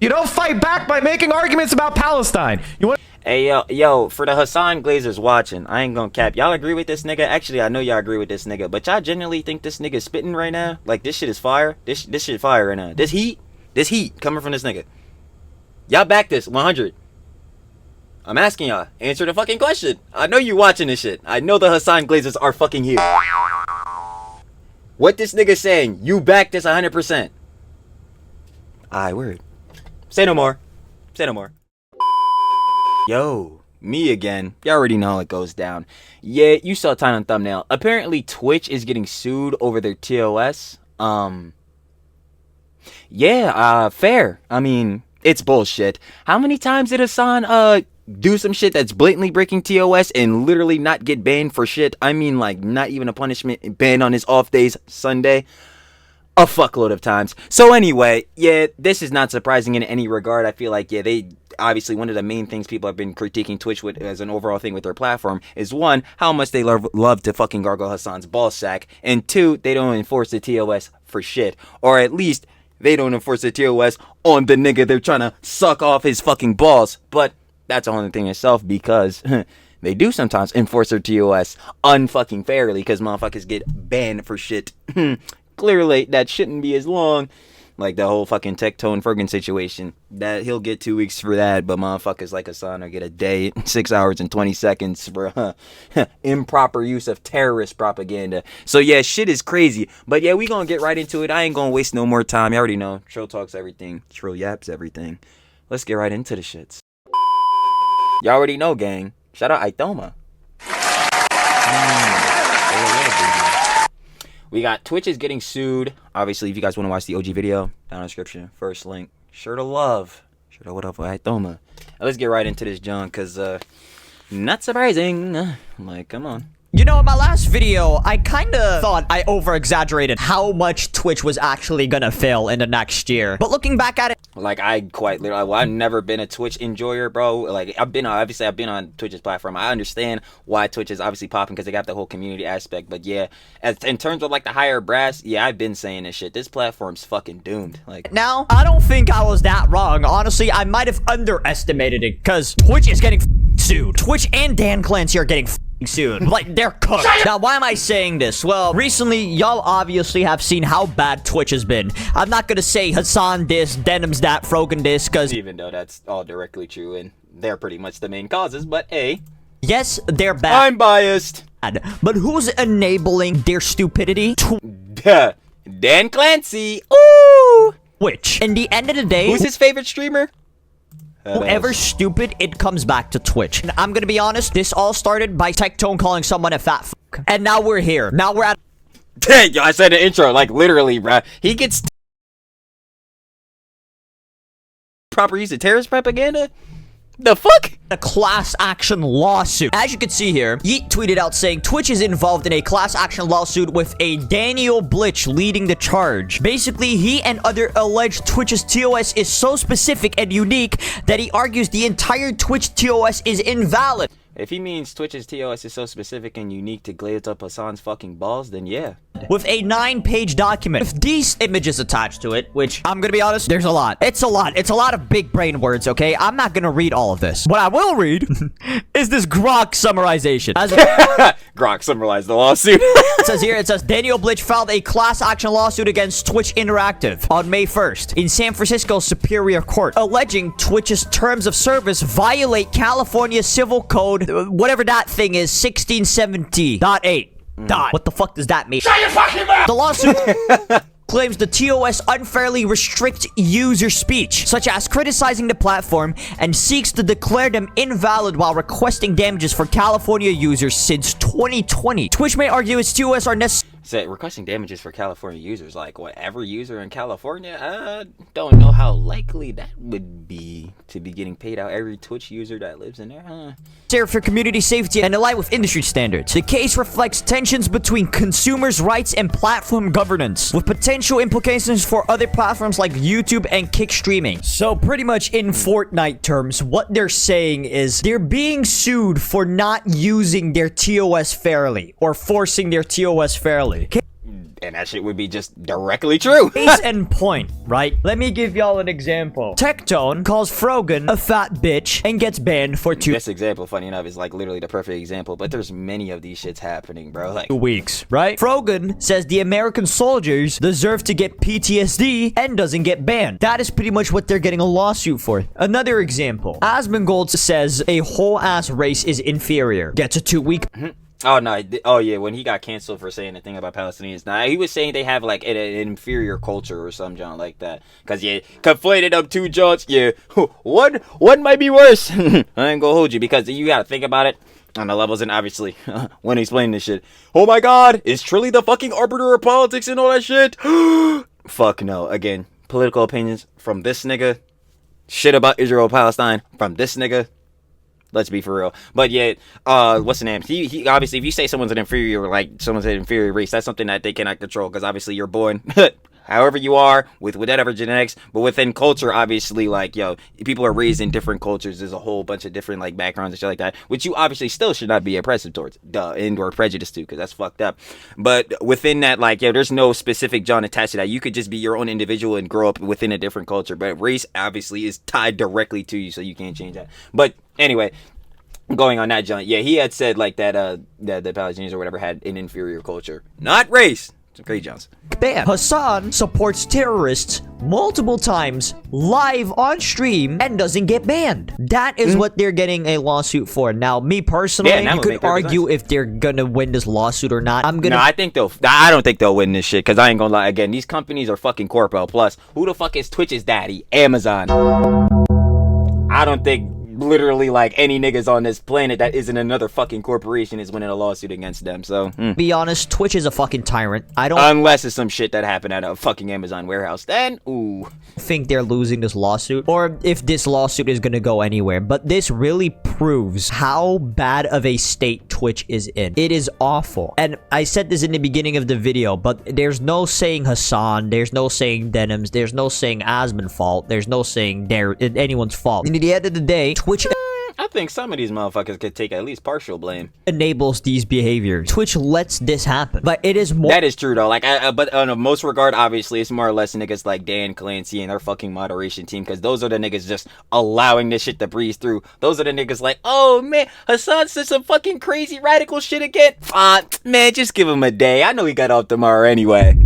You don't fight back by making arguments about Palestine. You want? Hey, yo, for the Hassan Glazers watching, I ain't gonna cap. Y'all agree with this nigga? Actually, I know y'all agree with this nigga, but y'all genuinely think this nigga spitting right now? Like, this shit is fire? This shit fire right now. This heat coming from this nigga. Y'all back this 100. I'm asking y'all. Answer the fucking question. I know you watching this shit. I know the Hassan Glazers are fucking here. What this nigga saying? You back this 100%. Aye, word. Say no more. Say no more. Yo, me again. You already know how it goes down. Yeah, you saw time on thumbnail. Apparently, Twitch is getting sued over their TOS. Yeah, fair. I mean, it's bullshit. How many times did Hassan, do some shit that's blatantly breaking TOS and literally not get banned for shit? I mean, like, not even a punishment, banned on his off days, Sunday. A fuckload of times. So anyway, yeah, this is not surprising in any regard. I feel like, yeah, they obviously, one of the main things people have been critiquing Twitch with as an overall thing with their platform is, one, how much they love to fucking gargle Hassan's ball sack, and two, they don't enforce the TOS for shit, or at least they don't enforce the TOS on the nigga they're trying to suck off his fucking balls. But that's a whole thing itself, because they do sometimes enforce their TOS unfucking fairly, because motherfuckers get banned for shit. Clearly, that shouldn't be as long. Like the whole fucking Tectone Ferguson situation. That he'll get 2 weeks for that, but motherfuckers like Hassan will get a day, 6 hours and 20 seconds for improper use of terrorist propaganda. So yeah, shit is crazy. But yeah, we gonna get right into it. I ain't gonna waste no more time. You already know. Trill talks everything. Trill yaps everything. Let's get right into the shits. Y'all already know, gang. Shout out Aithoma. We got Twitch is getting sued. Obviously, if you guys want to watch the OG video, down in the description, first link. Sure to love. Sure to what up with Aithoma. Let's get right into this, John, because, not surprising. I'm like, come on. You know, in my last video, I kind of thought I over-exaggerated how much Twitch was actually gonna fail in the next year. But looking back at it... Like, I've never been a Twitch enjoyer, bro. Like, I've been on Twitch's platform. I understand why Twitch is obviously popping, because they got the whole community aspect. But yeah, in terms of, like, the higher brass, yeah, I've been saying this shit. This platform's fucking doomed. Like, now, I don't think I was that wrong. Honestly, I might have underestimated it, because Twitch is getting sued. Twitch and Dan Clancy are getting sued. Like, they're cooked. Now, why am I saying this? Well, recently, y'all obviously have seen how bad Twitch has been. I'm not gonna say Hassan this, Denim's that, Frogan this, because... even though that's all directly true, and they're pretty much the main causes, but hey. Yes, they're bad. I'm biased. But who's enabling their stupidity? Dan Clancy. Ooh! Which, in the end of the day... who's his favorite streamer? Whoever's stupid, it comes back to Twitch. And I'm gonna be honest, this all started by Tectone calling someone a fat fuck. And now we're here. Now we're at... Dang, yo, I said an intro, like, literally, bruh. He gets... proper use of terrorist propaganda? The fuck? A class action lawsuit. As you can see here, Yeet tweeted out saying Twitch is involved in a class action lawsuit with a Daniel Blitch leading the charge. Basically, he and other alleged Twitch's TOS is so specific and unique that he argues the entire Twitch TOS is invalid. If he means Twitch's TOS is so specific and unique to glaze up Hassan's fucking balls, then yeah. With a 9-page document with these images attached to it, which, I'm gonna be honest, there's a lot. It's a lot. It's a lot of big brain words, okay? I'm not gonna read all of this. What I will read is this Grok summarization. Grok summarized the lawsuit. It says here, it says, Daniel Blitch filed a class action lawsuit against Twitch Interactive on May 1st in San Francisco Superior Court, alleging Twitch's terms of service violate California Civil Code, whatever that thing is, 1670.8. What the fuck does that mean? Shut your fucking mouth! The lawsuit claims the TOS unfairly restricts user speech, such as criticizing the platform, and seeks to declare them invalid while requesting damages for California users since 2020. Twitch may argue its TOS are necessary. Requesting damages for California users, like what, every user in California? I don't know how likely that would be to be getting paid out every Twitch user that lives in there, huh? For community safety and align with industry standards. The case reflects tensions between consumers' rights and platform governance, with potential implications for other platforms like YouTube and Kick streaming. So pretty much in Fortnite terms, what they're saying is they're being sued for not using their TOS fairly, or forcing their TOS fairly. And that shit would be just directly true. Case in point, right? Let me give y'all an example. Tectone calls Frogan a fat bitch and gets banned for 2 This example, funny enough, is like literally the perfect example, but there's many of these shits happening, bro. Like weeks, right? Frogan says the American soldiers deserve to get PTSD and doesn't get banned. That is pretty much what they're getting a lawsuit for. Another example. Asmongold says a whole ass race is inferior. Gets a 2-week. Oh no! Oh yeah, when he got canceled for saying the thing about Palestinians, nah, he was saying they have like an inferior culture or some junk like that. Cause yeah, conflated up two jaunts. Yeah, one might be worse. I ain't gonna hold you because you gotta think about it on the levels, and obviously when explaining this shit. Oh my God, is Trilly the fucking arbiter of politics and all that shit? Fuck no. Again, political opinions from this nigga. Shit about Israel Palestine from this nigga. Let's be for real. But yeah, what's the name? He obviously, if you say someone's an inferior, like someone's an inferior race, that's something that they cannot control because obviously you're born however you are with whatever genetics, but within culture, obviously, like, yo, people are raised in different cultures. There's a whole bunch of different like backgrounds and shit like that, which you obviously still should not be oppressive towards, and or prejudiced to, because that's fucked up. But within that, like, yo, there's no specific John attached to that. You could just be your own individual and grow up within a different culture, but race obviously is tied directly to you, so you can't change that. But anyway, going on that, John, yeah, he had said like that that the Palestinians or whatever had an inferior culture, not race. It's great, Jones. Ban. Hassan supports terrorists multiple times live on stream and doesn't get banned. That is what they're getting a lawsuit for. Now, me personally, you could argue if they're gonna win this lawsuit or not. No, I don't think they'll win this shit, because I ain't gonna lie. Again, these companies are fucking corpo. Plus, who the fuck is Twitch's daddy? Amazon. I don't think literally like any niggas on this planet that isn't another fucking corporation is winning a lawsuit against them. So be honest, Twitch is a fucking tyrant. I don't, unless it's some shit that happened at a fucking Amazon warehouse, then think they're losing this lawsuit, or if this lawsuit is gonna go anywhere. But this really proves how bad of a state Twitch is in. It is awful. And I said this in the beginning of the video, but there's no saying Hassan, there's no saying Denims, there's no saying Asmon's fault, there's no saying anyone's fault. And at the end of the day, Twitch, I think some of these motherfuckers could take at least partial blame. Enables these behaviors. Twitch lets this happen, but it is more. That is true though. Like, but on a most regard, obviously, it's more or less niggas like Dan Clancy and their fucking moderation team, because those are the niggas just allowing this shit to breeze through. Those are the niggas like, oh man, Hassan said some fucking crazy radical shit again. Man, just give him a day. I know he got off tomorrow anyway.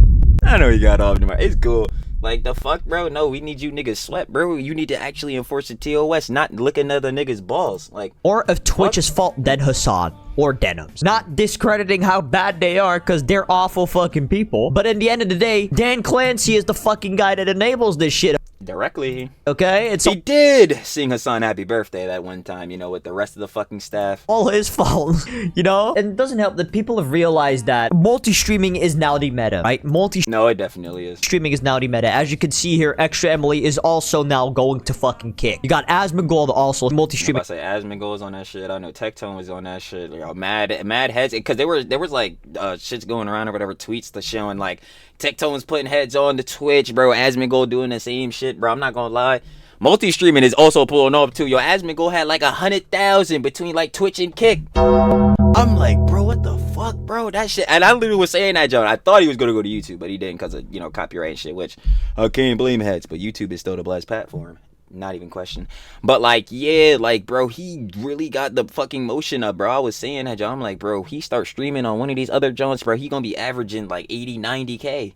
It's cool. Like, the fuck, bro? No, we need you niggas sweat, bro. You need to actually enforce the TOS, not licking other niggas' balls. Like, or if Twitch's fault, then Hassan or Denims. Not discrediting how bad they are, because they're awful fucking people. But in the end of the day, Dan Clancy is the fucking guy that enables this shit. Directly. Okay? He did sing Hassan happy birthday that one time, you know, with the rest of the fucking staff. All his fault, you know? And it doesn't help that people have realized that multi-streaming is now the meta, right? No, it definitely is. Streaming is now the meta. As you can see here, Extra Emily is also now going to fucking kick. You got Asmongold also multi-streaming. I say Asmongold was on that shit. I know Tectone was on that shit. Like, mad heads, because there was like shits going around or whatever, tweets to showing like Tectone's putting heads on the Twitch, bro. Asmongold doing the same shit, bro. I'm not gonna lie. Multi-streaming is also pulling off too. Yo, Asmongold had like 100,000 between like Twitch and Kick. I'm like, bro, what the fuck, bro? That shit. And I literally was saying that, John. I thought he was gonna go to YouTube, but he didn't, because of, you know, copyright and shit, which I can't blame heads, but YouTube is still the blessed platform. Not even question. But like, yeah, like, bro, he really got the fucking motion up, bro. I was saying that, John. I'm like, bro, he starts streaming on one of these other joints, bro, he gonna be averaging like 80, 90K.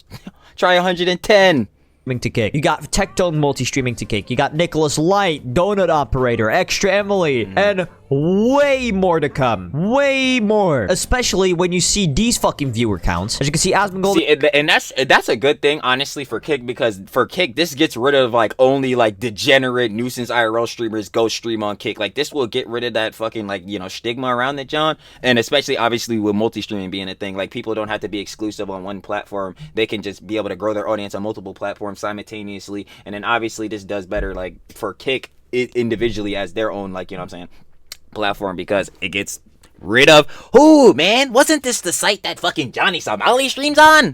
Try 110. To kick. You got Tectone multi-streaming to kick. You got Nicholas Light, Donut Operator, Extra Emily, and way more to come. Way more. Especially when you see these fucking viewer counts. As you can see, Asmongold. See, and that's a good thing, honestly, for Kick, because for Kick, this gets rid of like only like degenerate nuisance IRL streamers go stream on Kick. Like, this will get rid of that fucking, like, you know, stigma around it, John. And especially obviously with multi-streaming being a thing, like, people don't have to be exclusive on one platform. They can just be able to grow their audience on multiple platforms simultaneously. And then obviously this does better like for Kick individually as their own, like, you know what I'm saying, platform, because it gets rid of, oh man, wasn't this the site that fucking Johnny Somali streams on?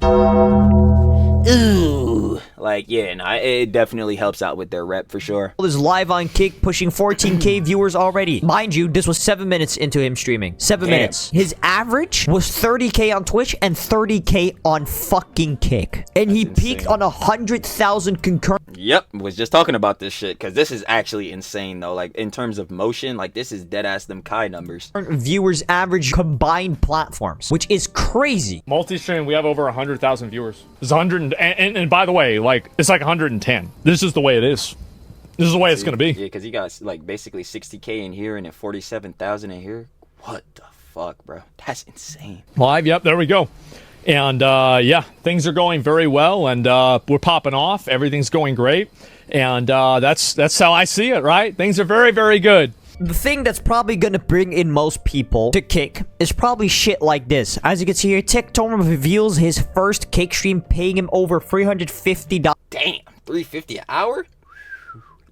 Ooh, Like, yeah, no, it definitely helps out with their rep for sure. Is live on Kick, pushing 14K viewers already. Mind you, this was 7 minutes into him streaming. 7 minutes. His average was 30K on Twitch and 30K on fucking Kick. And he peaked on 100,000 concurrent. Yep, was just talking about this shit, because this is actually insane, though. Like, in terms of motion, like, this is dead-ass them Kai numbers. Viewers average combined platforms, which is crazy. Multi-stream, we have over 100,000 viewers. It's 100, and by the way, like, it's like 110. This is the way it is. This is the way it's gonna be. Yeah, because you got, like, basically 60K in here and then 47,000 in here. What the fuck, bro? That's insane. Live, yep, there we go. And yeah, things are going very well, and we're popping off. Everything's going great, and that's how I see it, right? Things are very, very good. The thing that's probably gonna bring in most people to Kick is probably shit like this. As you can see here, TikTok reveals his first Kick stream paying him over $350. Damn, $350 an hour?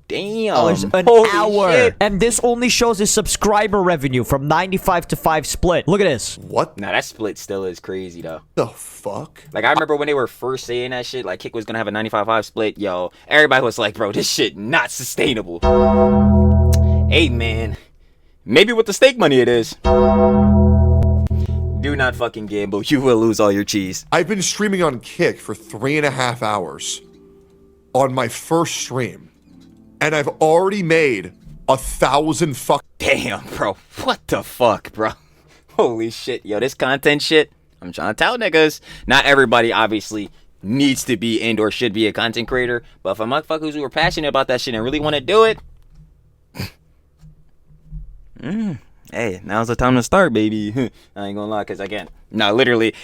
Damn. An hour. Shit. And this only shows his subscriber revenue from 95 to 5 split. Look at this. What Nah, that split still is crazy, though. the fuck? Like, I remember when they were first saying that shit, like, Kick was gonna have a 95-5 split, yo, everybody was like, bro, this shit not sustainable. Hey, man, maybe with the stake money it is. Do not fucking gamble. You will lose all your cheese. I've been streaming on Kick for 3.5 hours on my first stream, and I've already made 1,000 fuck. Damn, bro. What the fuck, bro? Holy shit. Yo, this content shit, I'm trying to tell niggas. Not everybody, obviously, needs to be and or should be a content creator. But for motherfuckers who are passionate about that shit and really want to do it, hey, now's the time to start, baby. I ain't gonna lie, because again, no, literally,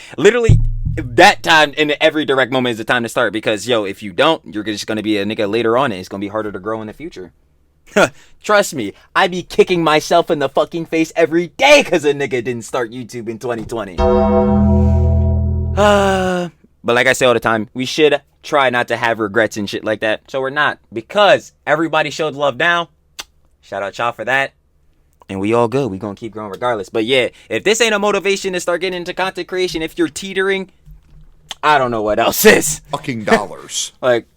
that time in every direct moment is the time to start, because, yo, if you don't, you're just gonna be a nigga later on, and it's gonna be harder to grow in the future. Trust me, I be kicking myself in the fucking face every day because a nigga didn't start YouTube in 2020. But like I say all the time, we should try not to have regrets and shit like that. So we're not, because everybody showed love now. Shout out y'all for that. And we all good. We gonna keep growing regardless. But yeah, if this ain't a motivation to start getting into content creation, if you're teetering, I don't know what else is. Fucking dollars. Like,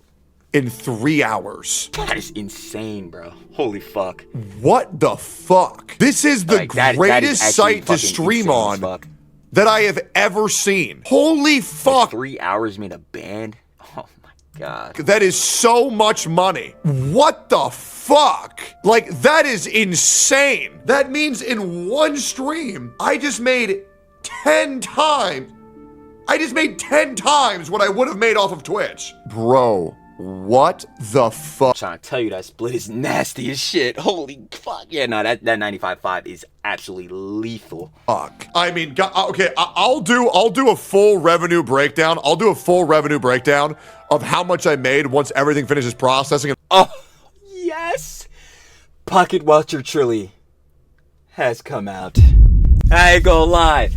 in 3 hours. that is insane, bro. Holy fuck. What the fuck? This is the Like, that is greatest actually site to fucking stream insane as on fuck. that I have ever seen. Holy fuck. 3 hours made a band? Oh my god. That is so much money. What the fuck? Like, that is insane. That means in one stream, I just made 10 times. I just made 10 times what I would have made off of Twitch. Bro, what the fuck? I'm trying to tell you, that split is nasty as shit. Holy fuck. Yeah, no, that 95.5 is absolutely lethal. Fuck. I mean, okay, I'll do a full revenue breakdown. I'll do a full revenue breakdown of how much I made once everything finishes processing. Oh, yes. Pocket Watcher Trilly has come out. I ain't gonna lie.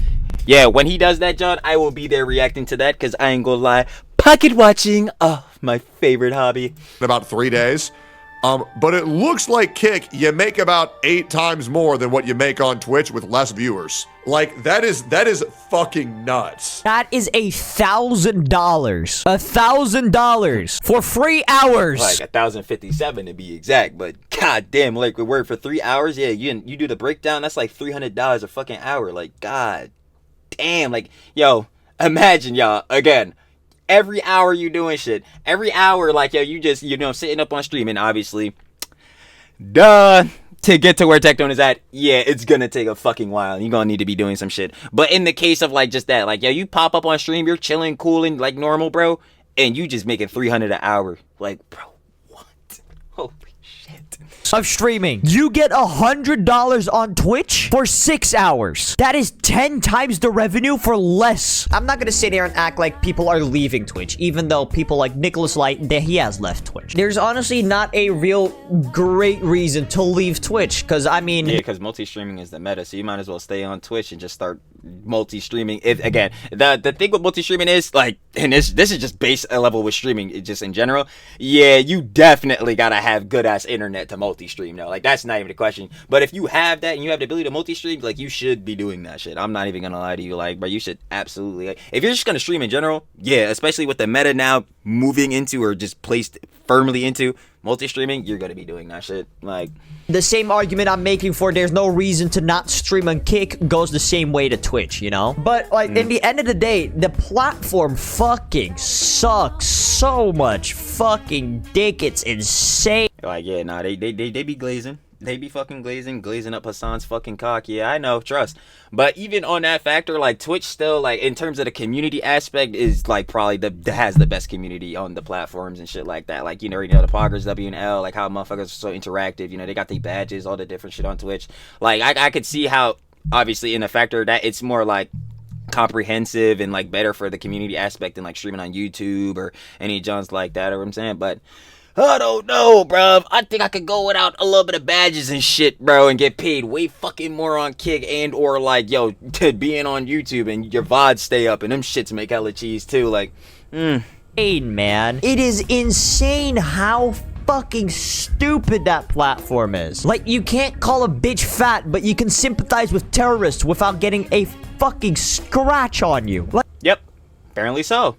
Yeah, when he does that, John, I will be there reacting to that, because I ain't gonna lie. Pocket watching, oh, my favorite hobby. In about 3 days. But it looks like Kick, you make about 8 times more than what you make on Twitch with less viewers. Like, that is fucking nuts. That is $1,000. $1,000 for 3 hours. Like 1,057 to be exact, but goddamn, like we work for 3 hours. Yeah, you do the breakdown. That's like $300 a fucking hour. Like, god damn, like, yo, imagine y'all again. Every hour you doing shit. Every hour, like, yo, you just, sitting up on streaming, obviously. Duh. To get to where Tectone is at, yeah, it's gonna take a fucking while. You're gonna need to be doing some shit. But in the case of, like, just that, like, yo, you pop up on stream, you're chilling, cooling, like normal, bro, and you just making $300 an hour. Like, bro, what? Holy shit. Of streaming. You get $100 on Twitch for 6 hours. That is 10 times the revenue for less. I'm not gonna sit here and act like people are leaving Twitch, even though people like Nicholas Light, he has left Twitch. There's honestly not a real great reason to leave Twitch, because I mean... Yeah, because multi-streaming is the meta, so you might as well stay on Twitch and just start multi-streaming. Again, the thing with multi-streaming is, like, and this is just base level with streaming, just in general, yeah, you definitely gotta have good-ass internet to multi-stream now. Like, that's not even a question. But if you have that and you have the ability to multi-stream, like, you should be doing that shit. I'm not even gonna lie to you, like, bro, you should absolutely, like, if you're just gonna stream in general, yeah, especially with the meta now, moving into or just placed firmly into multi-streaming, you're gonna be doing that shit. Like, The same argument I'm making for there's no reason to not stream on Kick goes the same way to Twitch, you know? But, like, in the end of the day, the platform fucking sucks so much fucking dick. It's insane. like, yeah, nah, they be glazing. They be fucking glazing up Hassan's fucking cock. Yeah, I know, trust. But even on that factor, like, Twitch still, like, in terms of the community aspect, is, like, probably has the best community on the platforms and shit like that. Like, you know, the poggers, W and L, like, how motherfuckers are so interactive. You know, they got the badges, all the different shit on Twitch. Like, I could see how, obviously, in the factor that it's more, like, comprehensive and, like, better for the community aspect than, like, streaming on YouTube or any Johns like that, or what I'm saying. But I don't know, bro. I think I could go without a little bit of badges and shit, bro, and get paid way fucking more on Kick and or, like, yo, being on YouTube and your VODs stay up and them shits make hella cheese too. Like, Man, it is insane how fucking stupid that platform is. Like, you can't call a bitch fat, but you can sympathize with terrorists without getting a fucking scratch on you. Like, yep, apparently so.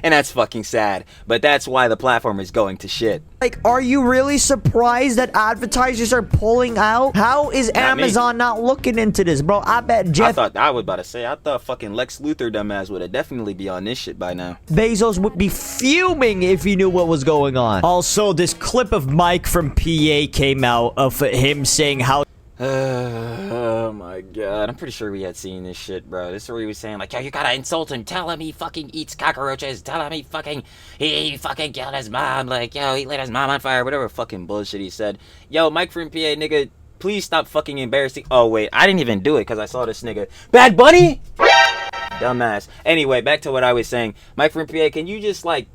And that's fucking sad. But that's why the platform is going to shit. Like, are you really surprised that advertisers are pulling out? How is Amazon not looking into this, bro? I bet Jeff I was about to say, I thought fucking Lex Luthor dumbass would have definitely be on this shit by now. Bezos would be fuming if he knew what was going on. Also, this clip of Mike from PA came out of him saying how Oh my god, I'm pretty sure we had seen this shit, bro. This is where he was saying, like, yo, you gotta insult him, tell him he fucking eats cockroaches, tell him he fucking killed his mom, like, yo, he lit his mom on fire, whatever fucking bullshit he said. Yo, Mike from PA, nigga, please stop fucking embarrassing. Oh wait, I didn't even do it because I saw this nigga. Bad Bunny? Dumbass. Anyway, back to what I was saying. Mike from PA, can you just, like,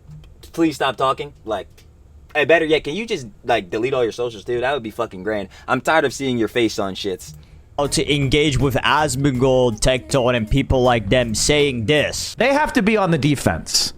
please stop talking? Like, hey, better yet, can you just, like, delete all your socials, dude? That would be fucking grand. I'm tired of seeing your face on shits. to engage with Asmongold, Tecton, and people like them saying this. They have to be on the defense.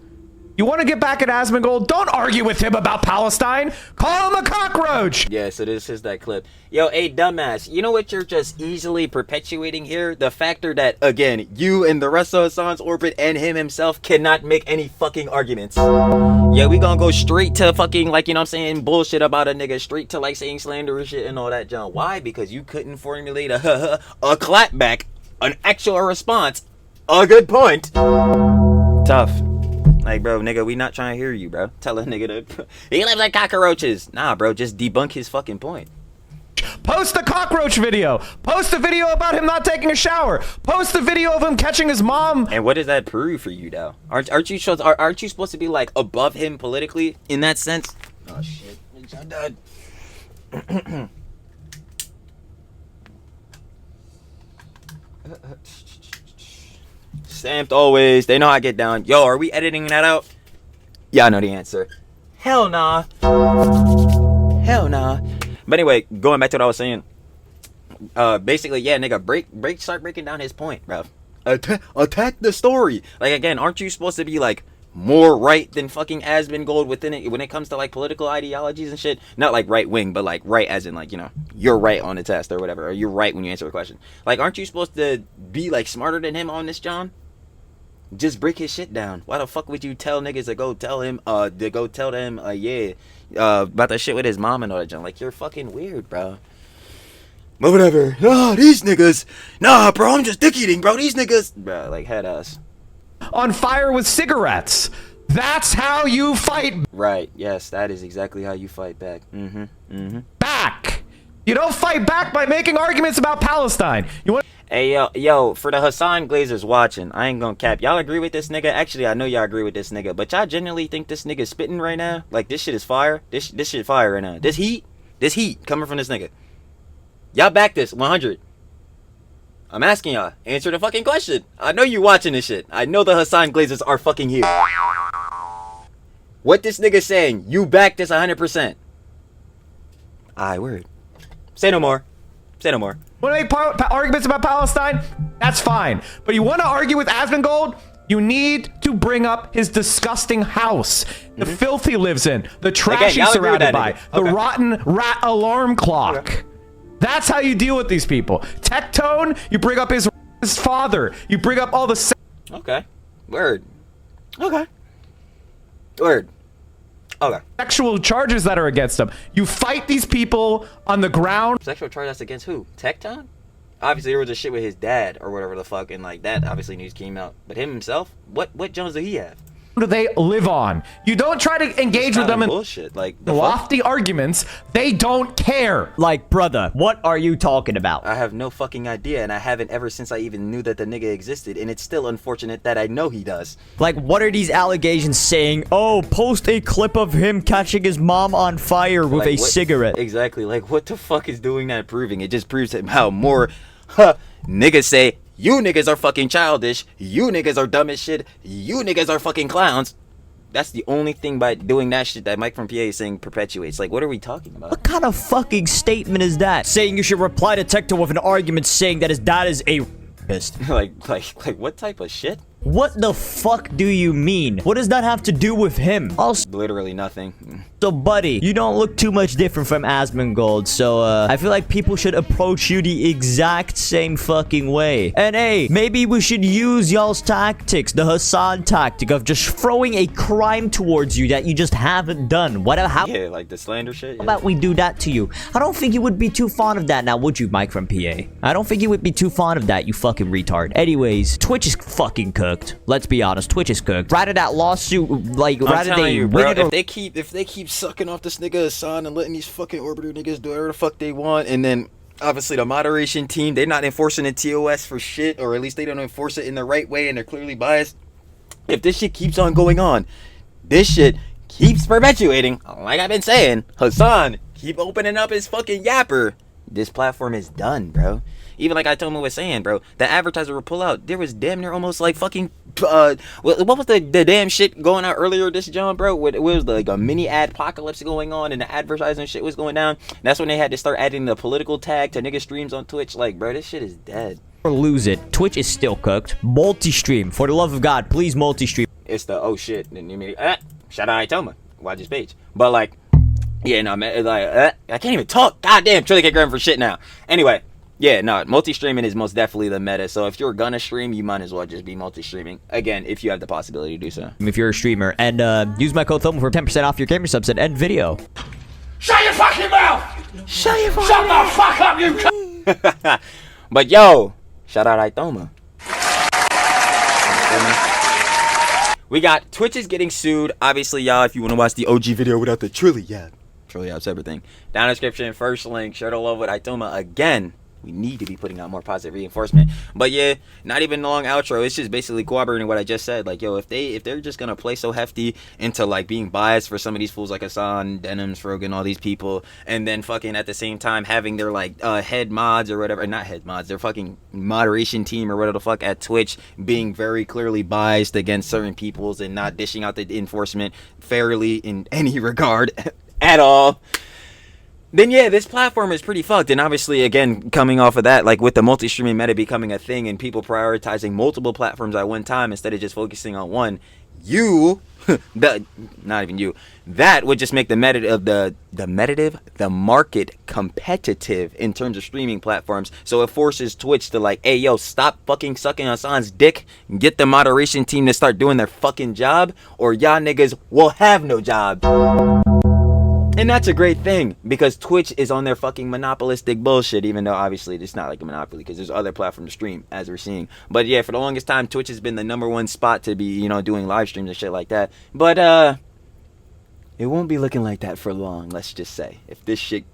You want to get back at Asmongold? Don't argue with him about Palestine. Call him a cockroach. Yeah, so this is that clip. Yo, hey, dumbass, you know what you're just easily perpetuating here? The factor that, again, you and the rest of Hassan's orbit and him himself cannot make any fucking arguments. Yeah, we gonna go straight to fucking, like, you know what I'm saying, bullshit about a nigga, straight to, like, saying slanderous shit and all that junk. Why? Because you couldn't formulate a clapback, an actual response, a good point. Tough. Like, bro, nigga, we not trying to hear you, bro. Tell a nigga to... He lives like cockroaches. Nah, bro, just debunk his fucking point. Post a cockroach video. Post a video about him not taking a shower. Post a video of him catching his mom. And what does that prove for you, though? Aren't you supposed to be, like, above him politically in that sense? Oh, shit. I'm done. Stamped always. They know how I get down. Yo, are we editing that out? Yeah, I know the answer. Hell nah. Hell nah. But anyway, going back to what I was saying. Basically, yeah, nigga, start breaking down his point, bro. Attack the story. Like, again, aren't you supposed to be, like, more right than fucking Asmongold within it when it comes to, like, political ideologies and shit? Not like right wing, but like right as in, like, you know, you're right on the test or whatever, or you're right when you answer a question. Like, aren't you supposed to be, like, smarter than him on this, John? Just break his shit down. Why the fuck would you tell niggas to go tell him, about that shit with his mom and all that junk? Like, you're fucking weird, bro. But whatever. Nah, these niggas. Nah, bro, I'm just dick eating, bro. These niggas. Bro, like, head ass. On fire with cigarettes. That's how you fight Right, yes, that is exactly how you fight back. back. You don't fight back by making arguments about Palestine. You want... Hey, yo, for the Hassan Glazers watching, I ain't gonna cap. Y'all agree with this nigga? Actually, I know y'all agree with this nigga, but y'all genuinely think this nigga spitting right now? Like, this shit is fire? This shit fire right now. This heat coming from this nigga. Y'all back this 100. I'm asking y'all, answer the fucking question. I know you watching this shit. I know the Hassan Glazers are fucking here. What this nigga saying, you back this 100%. Aye, word. Say no more. Say no more. Want to make arguments about Palestine? That's fine. But you want to argue with Asmongold? You need to bring up his disgusting house, the filth he lives in, the trash he's surrounded by, the rotten rat alarm clock. Okay. That's how you deal with these people. Tectone, you bring up his father. You bring up all the... Okay. Word. Okay. Word. Okay. Sexual charges that are against him. You fight these people on the ground. Sexual charge that's against who? Tecton? Obviously, there was a shit with his dad or whatever the fuck, and like that obviously news came out. But him himself, what Jones did he have? Do they live on? You don't try to engage with them in bullshit, like the lofty arguments. They don't care. Like, brother, what are you talking about? I have no fucking idea, and I haven't ever since I even knew that the nigga existed, and it's still unfortunate that I know he does. Like, what are these allegations saying? Oh, post a clip of him catching his mom on fire with a cigarette. Exactly, like what the fuck is doing that proving? It just proves how more niggas say, you niggas are fucking childish, you niggas are dumb as shit, you niggas are fucking clowns. That's the only thing by doing that shit that Mike from PA is saying perpetuates. Like, what are we talking about? What kind of fucking statement is that? Saying you should reply to Tecton with an argument saying that his dad is a rapist. like what type of shit? What the fuck do you mean? What does that have to do with him? Also, literally nothing. So, buddy, you don't look too much different from Asmongold, so, I feel like people should approach you the exact same fucking way. And, hey, maybe we should use y'all's tactics, the Hassan tactic of just throwing a crime towards you that you just haven't done. Yeah, like the slander shit. How about we do that to you? I don't think you would be too fond of that now, would you, Mike from PA? I don't think you would be too fond of that, you fucking retard. Anyways, Twitch is fucking cooked. Let's be honest, Twitch is cooked. Rather that lawsuit, like, rather they win it, if they keep sucking off this nigga Hassan and letting these fucking orbiter niggas do whatever the fuck they want, and then obviously the moderation team, they're not enforcing the TOS for shit, or at least they don't enforce it in the right way, and they're clearly biased. If this shit keeps on going on, this shit keeps perpetuating, like I've been saying, Hassan keep opening up his fucking yapper, this platform is done, bro. Even like Itoma was saying, bro, the advertiser will pull out. There was damn near almost like fucking, what was the damn shit going out earlier this John, bro? It was like a mini ad apocalypse going on and the advertising shit was going down. That's when they had to start adding the political tag to nigga streams on Twitch. Like, bro, this shit is dead. Or lose it. Twitch is still cooked. Multi-stream. For the love of God, please multi-stream. It's the, oh shit. Shout out Itoma. Watch his page. But like, yeah, no, man, like, I can't even talk. God damn, Trilly get grabbing for shit now. Anyway. Yeah, no, multi-streaming is most definitely the meta. So if you're gonna stream, you might as well just be multi-streaming. Again, if you have the possibility to do so. If you're a streamer. And use my code THOMA for 10% off your gamer subs and end video. Shut your fucking mouth! Shut the fuck up, you cunt! But yo, shout out Itoma. We got Twitch is getting sued. Obviously, y'all, if you want to watch the OG video without the TrillTalksEverything. Down in the description, first link, share the love with Itoma again. We need to be putting out more positive reinforcement. But yeah, not even a long outro. It's just basically corroborating what I just said. Like, yo, if they're just gonna play so hefty into like being biased for some of these fools like Hassan, Denims, Frogan, all these people, and then fucking at the same time having their like head mods or whatever, not head mods, their fucking moderation team or whatever the fuck at Twitch being very clearly biased against certain peoples and not dishing out the enforcement fairly in any regard at all. Then yeah, this platform is pretty fucked. And obviously, again, coming off of that, like with the multi-streaming meta becoming a thing and people prioritizing multiple platforms at one time instead of just focusing on one, that would just make the market competitive in terms of streaming platforms. So it forces Twitch to like, hey yo, stop fucking sucking Hassan's dick, get the moderation team to start doing their fucking job, or y'all niggas will have no job. And that's a great thing, because Twitch is on their fucking monopolistic bullshit, even though obviously it's not like a monopoly, because there's other platforms to stream, as we're seeing. But yeah, for the longest time, Twitch has been the #1 spot to be, you know, doing live streams and shit like that. But, it won't be looking like that for long, let's just say, if this shit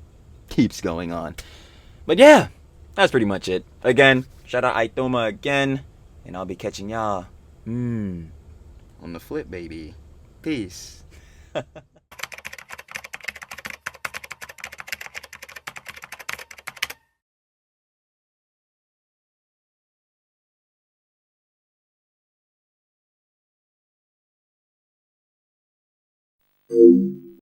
keeps going on. But yeah, that's pretty much it. Again, shout out Itoma again, and I'll be catching y'all, on the flip, baby. Peace. Thank you.